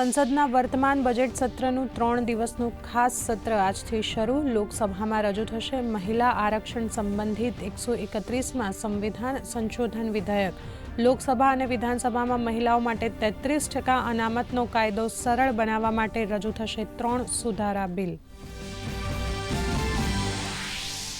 સંસદના વર્તમાન બજેટ સત્રનું 3 દિવસનું ખાસ સત્ર આજથી શરૂ. લોકસભામાં રજૂ થશે મહિલા આરક્ષણ સંબંધિત 131માં સંવિધાન સંશોધન વિધેયક. લોકસભા અને વિધાનસભામાં મહિલાઓ માટે 33% અનામતનો કાયદો સરળ બનાવવા માટે રજૂ થશે 3 સુધારા બિલ.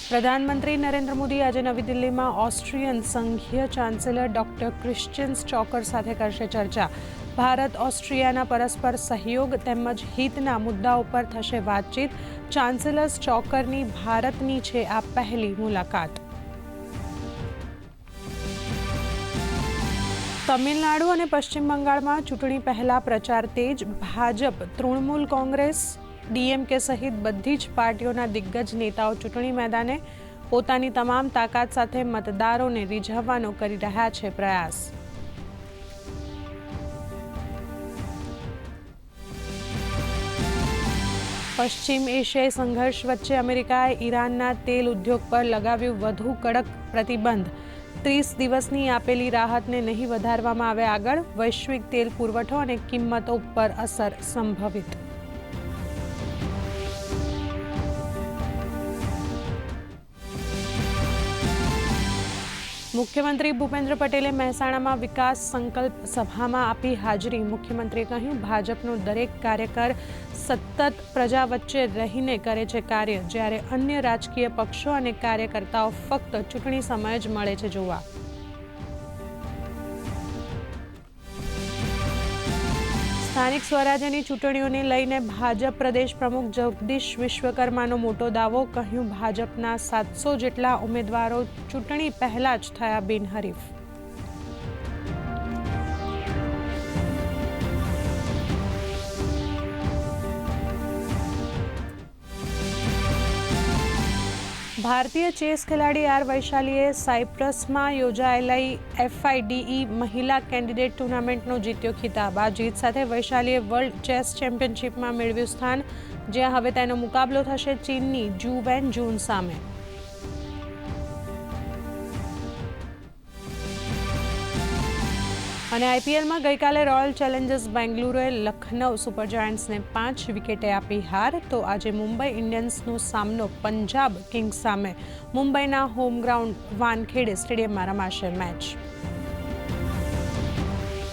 પ્રધાનમંત્રી નરેન્દ્ર મોદી આજે નવી દિલ્હીમાં ઓસ્ટ્રિયન સંઘીય ચાન્સેલર ડોક્ટર ક્રિશ્ચિયન સ્ટોકર સાથે કરશે ચર્ચા. ભારત ઓસ્ટ્રિયાના પરસ્પર સહયોગ તેમજ હિતના મુદ્દાઓ પર થશે વાતચીત. ચાન્સેલર સ્ટોકરની ભારતની છે આ પહેલી મુલાકાત. તમિલનાડુ અને પશ્ચિમ બંગાળમાં ચૂંટણી પહેલા પ્રચાર તેજ. ભાજપ, તૃણમૂલ કોંગ્રેસ, ડીએમકે સહિત બધી જ પાર્ટીઓના દિગ્ગજ નેતાઓ ચૂંટણી મેદાને પોતાની તમામ તાકાત સાથે મતદારોને રીઝવવાનો કરી રહ્યા છે પ્રયાસ. પશ્ચિમ એશિયાઈ સંઘર્ષ વચ્ચે અમેરિકાએ ઈરાનના તેલ ઉદ્યોગ પર લગાવ્યું વધુ કડક પ્રતિબંધ. 30 દિવસની આપેલી રાહતને નહીં વધારવામાં આવે આગળ. વૈશ્વિક તેલ પુરવઠો અને કિંમતો પર અસર સંભવિત. મુખ્યમંત્રી ભૂપેન્દ્ર પટેલે મહેસાણામાં વિકાસ સંકલ્પ સભામાં આપી હાજરી. મુખ્યમંત્રીએ કહ્યું, ભાજપનો દરેક કાર્યકર સતત પ્રજા વચ્ચે રહીને કરે છે કાર્ય, જ્યારે અન્ય રાજકીય પક્ષો અને કાર્યકર્તાઓ ફક્ત ચૂંટણી સમયે જ મળે છે જોવા. સ્થાનિક સ્વરાજ્યની ચૂંટણીઓને લઈને ભાજપ પ્રદેશ પ્રમુખ જગદીશ વિશ્વકર્માનો મોટો દાવો. કહ્યું, ભાજપના 700 જેટલા ઉમેદવારો ચૂંટણી પહેલા જ થયા બિનહરીફ. ભારતીય ચેસ ખેલાડી આર વૈશાલીએ સાયપ્રસમાં યોજાયેલી FIDE મહિલા કેન્ડિડેટ ટુર્નામેન્ટનો જીત્યો ખિતાબ. આ જીત સાથે વૈશાલીએ વર્લ્ડ ચેસ ચેમ્પિયનશિપમાં મેળવ્યું સ્થાન, જ્યાં હવે તેનો મુકાબલો થશે ચીનની જુ વેન જૂન સામે. અને આઈપીએલમાં ગઈકાલે રોયલ ચેલેન્જર્સ બેંગલુરુએ લખનઉ સુપર જાયન્ટ્સને 5 વિકેટે આપી હાર. તો આજે મુંબઈ ઇન્ડિયન્સનો સામનો પંજાબ કિંગ્સ સામે મુંબઈના હોમ ગ્રાઉન્ડ વાનખેડે સ્ટેડિયમમાં રમાશે મેચ.